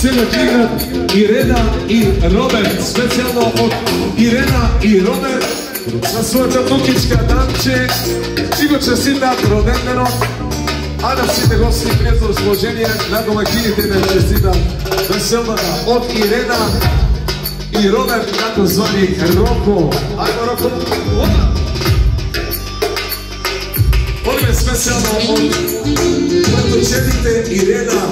сега кликат Ирена и Роберт. Специално от Ирена и Роберт на своята внукичка Данче. Си го честитат роден ден, а на всичките гости приятно разположение на домакините да честитат веселната от Ирена и Роберт, като звани Роко. Айде, Роко! Полиме специално от братовчетите Ирена